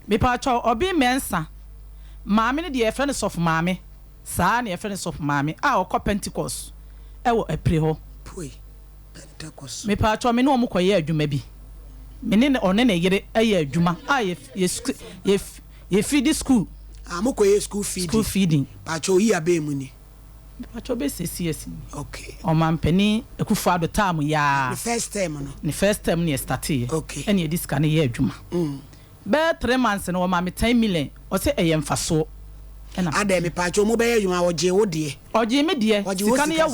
me pa cho obi mensa maame ne de friend of maame saa ne friend of maame a okọ Pentecost e wo apre ho poi Pentecost me pa cho me no mo koye adwuma bi me ne one ne yere aye adwuma a ye feed school mo koye school feeding pa cho yi abe mu ni pa cho be CCS okay o man pani ekufu ado time ya the first time no the first time ne start here okay ene dis kan ye adwuma be 3 months no ma me 10 million o se eye mfaso ena ade me pa cho mo be adwuma oje wo de oje me de sika ne ye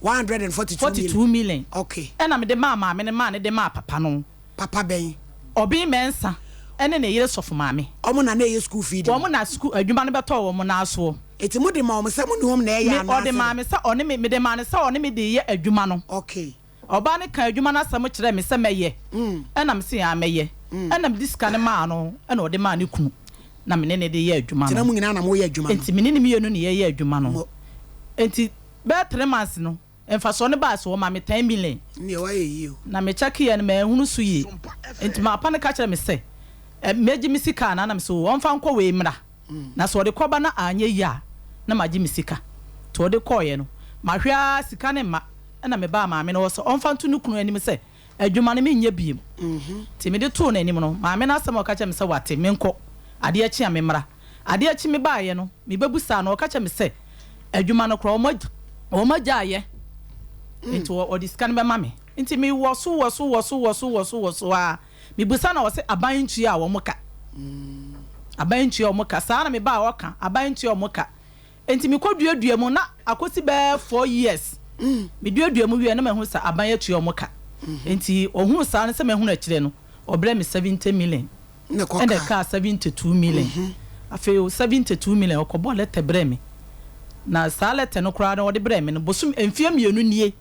142 million okay ena me de mama me ne ma ne de ma papa no papa ben obi mensa ene ne yere sofu maame omo na ye school feeding omo na school adwuma ne beto omo na aso eti mo de ma omo se mo ni hom na ya na ode maame se one me de ma ne se one me de ye adwuma no okay oba ne kan adwuma na asem kire me se meye ena me se ya meye ena me diska ne ma no ena ode ma ne kunu na me ne de ye adwuma no tina mu nyina na mo ye adwuma no enti me ne mienu ne ye adwuma no enti be 3 months no emfa so ne ba so ma me 10 million ne wa ye yi na me check ye ne me hunu su yi enti ma pa ne ka kire me se meji misika na me so won fa nko we mra na so de koba na anye ya na maji misika to de koye no ma hwa sika ne ma na me ba ma me no so on fa ntu nukunu anim se adwuma ne me nya biem ti me de to na anim no ma me na asem o ka kire me se wate me nko ade achi a me mra ade achi me ba ye no me bebusa na o ka kire me se adwuma no kro o ma jaye into o diskan be ma me nti me wo so a me busa na wo se abantu a wo moka abantu a wo moka saa na me ba wo ka abantu a wo moka enti me koduadua mu na akosi be 4 years me duadua mu wie na me hu sa abantu a wo moka enti ohun saa na se me hu na kire no obre me 70 million ne ko ka 72 million afi 72 million okobo lete bre me na saa lete no kra na wo de bre me no bosum emfie mienu nie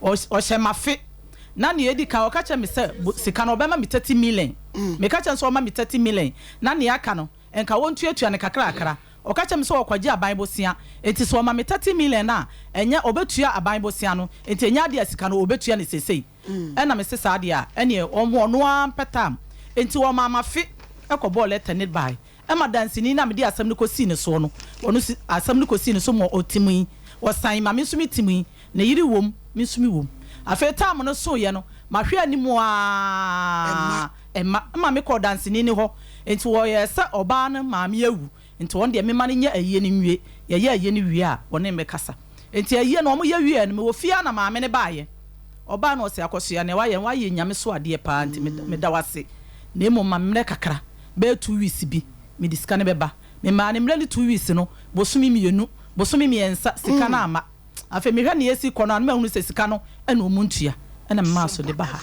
o hemafe na ne edi ka o ka che me se sika no be ma me 30 million me ka che so ma me 30 million na ne aka no enka won tuatua ne kakra o ka che me se o kwaje aban bosia enti so ma me 30 million na enya obetua aban bosia no enti enya de sika no obetua ne sesei ena me se saa de a ene o no ampetam enti wo ma mafe ekobo letter ne bai ema dansini na me de asam ne kosi ne so no onu asam ne kosi ne so mo otimi wo san ma me so mitimi na yiri wom me so mi wom afi time no so ye no ma hwe animu a emma me ko dansini ni ho enti wo ye se oba no ma me awu enti won de me ma ne nya aye ni wie ye aye ni wie a won me kasa enti aye no mo ye wie no me wo fia na ma me ne baaye oba no se akoso ya ne wa ye nyame so ade pa enti me da wase na emo ma me kakra be 2 weeks bi me diska ne beba me ma ne mre 2 weeks no bosumi mienu bosumi miensa sika na ama afi me hwa ne yesi kono an ma hunu se sika no ena omuntua ena ma so de baha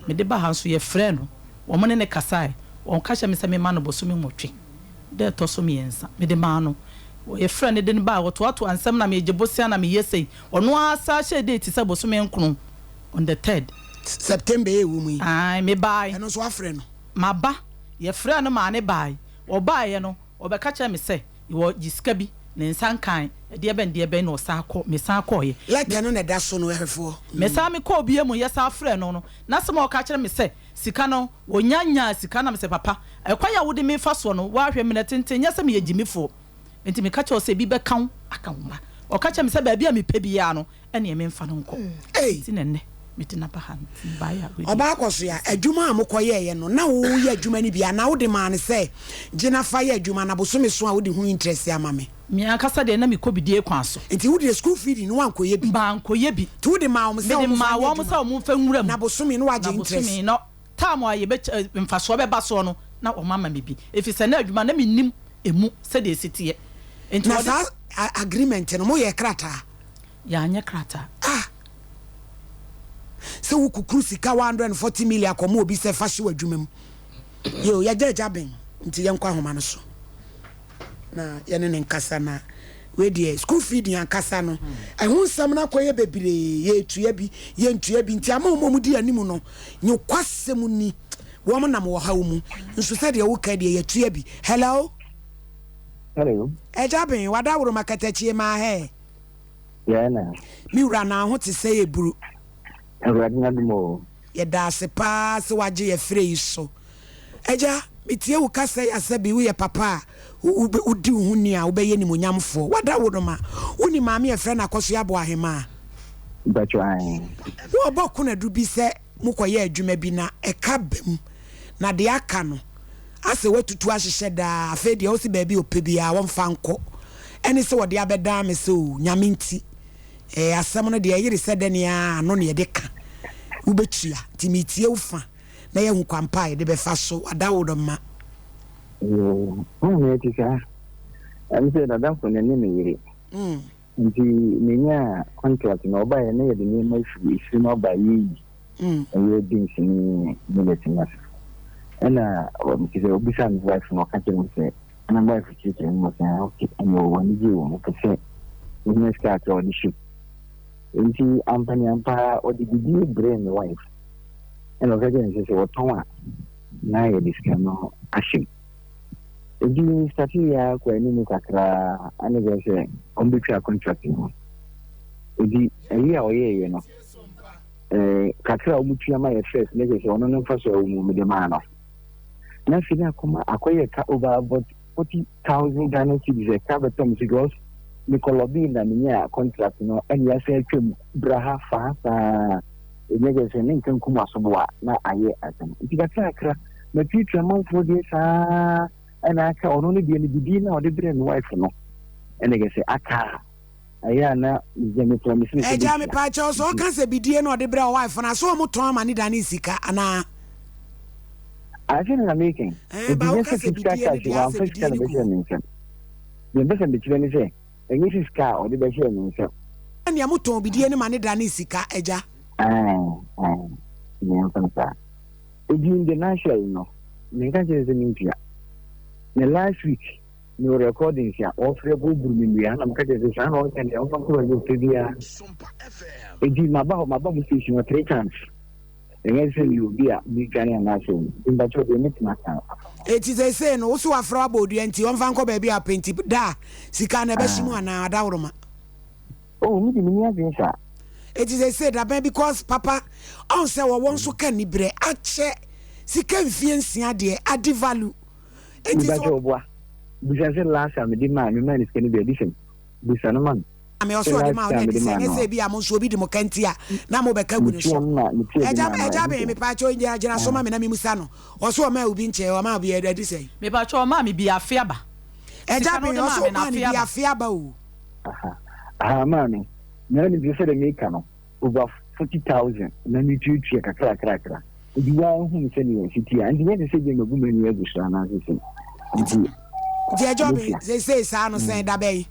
me de baha so ye frɛ no wo mo ne kasae on ka hye me se me ma no bosumi nwotwe de to so miensa me de ma no ye frɛ ne de ne ba wo to ansam na me je bosia na me yesei ono asa hye date se bosumi nkunu on the 3rd September e wu mu yi ai me bai eno so afrɛ no ma ba ye frɛ no ma ne bai wo bai no obeka kye me se wo gisika bi ne nsankan de ben no sakọ me sakọ ye like no na da so no ehefo me sa me ko bie mu ye sa frɛ no na se mo ka kire me se sika no wonyanya sika na me se papa ekwa ya wode me fa so no wa hwɛ me na tenten nya se me yegimifo enti me ka kire o se bi be kan aka woma o ka kire me se ba bia me pɛ bia no ene me mfa no nko enti nenne metina pa han ba ya oba akoso ya adwuma amokoye ye no na wo ye adwuma ni bia na wo de ma ne se gina fa ye adwuma na bosome so a wo de hu interest ama me mi akasa de na me ko bidie kwan so enti wo de school feeding no ankoye bi ba ankoye bi ti wo de ma wo se wo sa wo fa nwura mu na bosome no waje interest bosome no time aye be mfaso be ba so no na o mama me bi efi se na adwuma na me nim emu se de sitie enti wo de agreement no mo ye krata ya anya krata se wo kukuru sika 140 million akomo obi se fa hye wadwuma mu yo ya jaja ben nti ye nkwa homa no so na ye ne nkasa na we die school feeding ankasa no ehun sam na koye bebire ye etua bi ye ntua bi nti ama mu di animu no nyi kwasem ni wo mo nam wo ha mu nso se de wo ka de ye etua bi hello eja ben wada woro makatachi ma he ya na mi wura na ho te se eburu Radinadimo. Ye da se pa se waje ye frɛ yi so Eja metie wo kasa ya sabi wo ye papa udi wo huni a wo be ye nimonyamfo wada wo no ma woni maame e frɛ na akoso abo ahema Bachwan. wo boku na du bi se mukoye adwuma bi na eka bem na de aka no ase watutu ahyehye da afa de wo se ba bi opebia wo mfa nko ene se wo de abeda me se o nyame nti asɛm no de yiri se de ne a no ne de ka wo betua timitie wo fa na ye hukwampa de be fa so ada wo do ma Ne ti sa. Am se da for ne me yiri. Nti menya contract na oba ye na ye de ne ma fi no ba yi. Ye din sin ni le tinas. Ena o mi se obisa mi wife no ka tell me say na my wife chi mo say okay no wani ji wo mo say ni ska to di ship. Nti ampa o di bi brain wife. And okay, say what Toma na ye diska no ashim. Eji stati ya kwa ni kakra ani go say on be contract no. Eji eyi a oye no. Kakra omutua ma ye first na say ono no fa so mu de ma no. Na fi na kuma akoye ka over about 40,000 Ghana cedis ka betom because me kolobi na nya contract no and ya say twem braha fa Niggas and Lincoln Kumasoboa, not a year at them. If you got Sakra, my future month for this, and I can only be any beginner or the brain wife, no. And they say, Aka, Ayana, Jimmy Thomas. Jamie Pacho, so can say be dear or the bra wife, and I saw more Tom and Danisika, and I think I'm making. If you just say, the best between say, and this is car or the best himself. And Yamuto be dear money Danisika, Eja. During the national, no, the last week, no recordings here, all three of them, I'm cutting the sound and the SOMPA FM. It did my bomb station 3 times. And I say you be a big Ghanaian nation. In that way, make my time. It is a saying also a frabo, the anti on Vanco baby a painted da, Sikana Beshimo and Adauroma. Oh, me, sir. It is a said that because Papa answer one so can libre at check si can fiancé at the value. It is because last time the man is going to be edition. This man. I also the man say be among so be the Mocantia. Namo Becca would show. Ejabe me pacho in Jana Soma Minami Musano. Also a man will be in chair or ma be ready say. Me pacho mammy be a fiaba. Ejabe also man be a fiaba. Mammy. None of you said a mekano over 40,000. Then you choose a crack. You are whom send you city, and you had to say a woman you have to stand. Dear Johnny, they say, son, say that bay.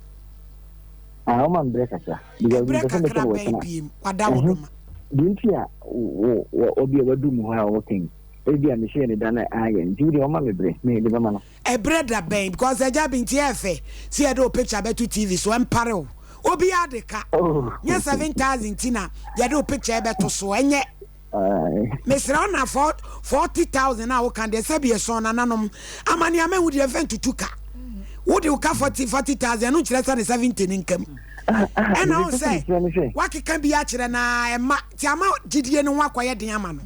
I man breakfast because what down. Didn't you or be able to do more working? Maybe I'm saying that I and Judy or Mammy break me the man. A bread that bay because I jab in TFA. See, I do picture better TV, so I'm parallel. Obi adeka. Yes, 7,000 tina. You do picture better so enye. Miss Rona 40,000 now can they say be a son and anum. Amani ame would event to tuka. Would you ka 40,000 no less than 17 income? And I say what can be actually na e ma tiama gidie no wa kwaye den ama no.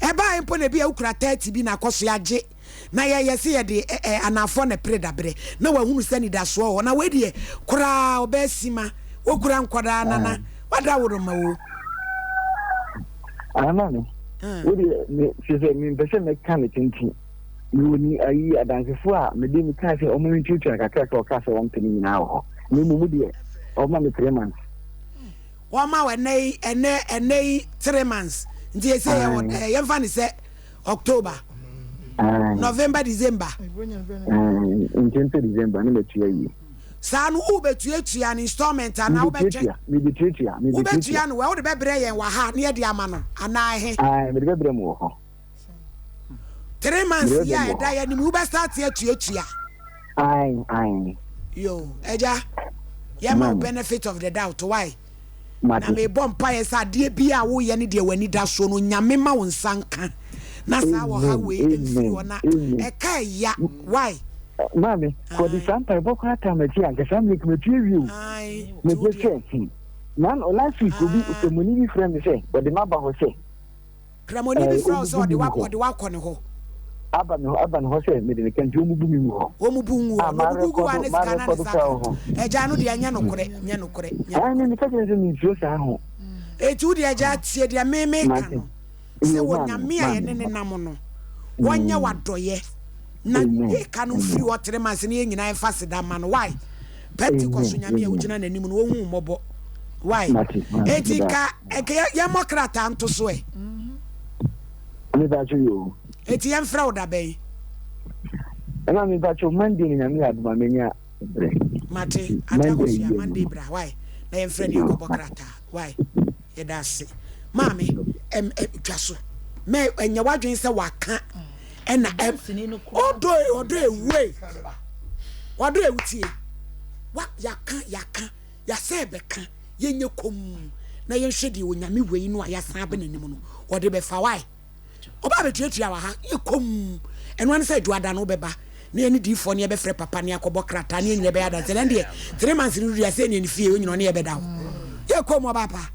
Eba impo na bi ukura 30 bi na koso agye. Na ye se ye de anafo na predabre na wa hunu sani da so na we de kura obasima okura nkwada nana wada woro ma wo amani we de se me pese me kan tintin ni ayi adansefo a me de mi ka se o mo ntutu akaka ka se won tani na ho ni mu de o ma me 3 months wa ma we nei 3 months nti se ye mfa ni se October November, December. In December, no betu. San who betu an installment and now betu. Me betu ya. Me betu ya no we the bebre yen wa ha near the amano. Ana he. Me bebre mo ho. 3 months ya da ya ni mu be start ya tuatua. Ai. Yo, eja. Ya ma benefit of the doubt why? Na me bompa ya sa de bia wo ye ne de wani da so no nyame ma won sanka. Na sa wo ha we enfiri ona e ka ya why mami for the SOMPA boko ata machi anka family committee review ai me go say man o last week obi utemuni bi friend say but the maba ho say kramoni bi friend so de wa ko ne ho Aban Hoshe made the can do Mubu. Omubu Mubu and his Ghana. A Jano de Yano correct, Yano correct. And in the second in Josa. A 2 dear Jat said, "Ya may make so what Yamia and Namono. 1 year what do ye? None cannot free what Remasin and I fasted that man. Why? Pentecost Yamia, which and any mobo. Why? Etika, Yamocrata to sway. You. Etienne Frauda Bay. And I'm about your Monday in a Mamma. Mate, I tell you, Monday, bra. Why? I am friendly Bocrata. Why? It does. Mammy, Jasso. May and your wife is a waka. And I am all day, way. What do you see? What yaka, Yasebeka, yen you come. Now you should you when you way no, I have happened in the moon. What do you be why? Oba betwetwe awa you come and one say Duada no beba na any di for ne be frɛ papa ne akɔbɔ krata ne nyina be ada tele 3 months ni do ya say ne fie onyi no ne be da ye come oba pa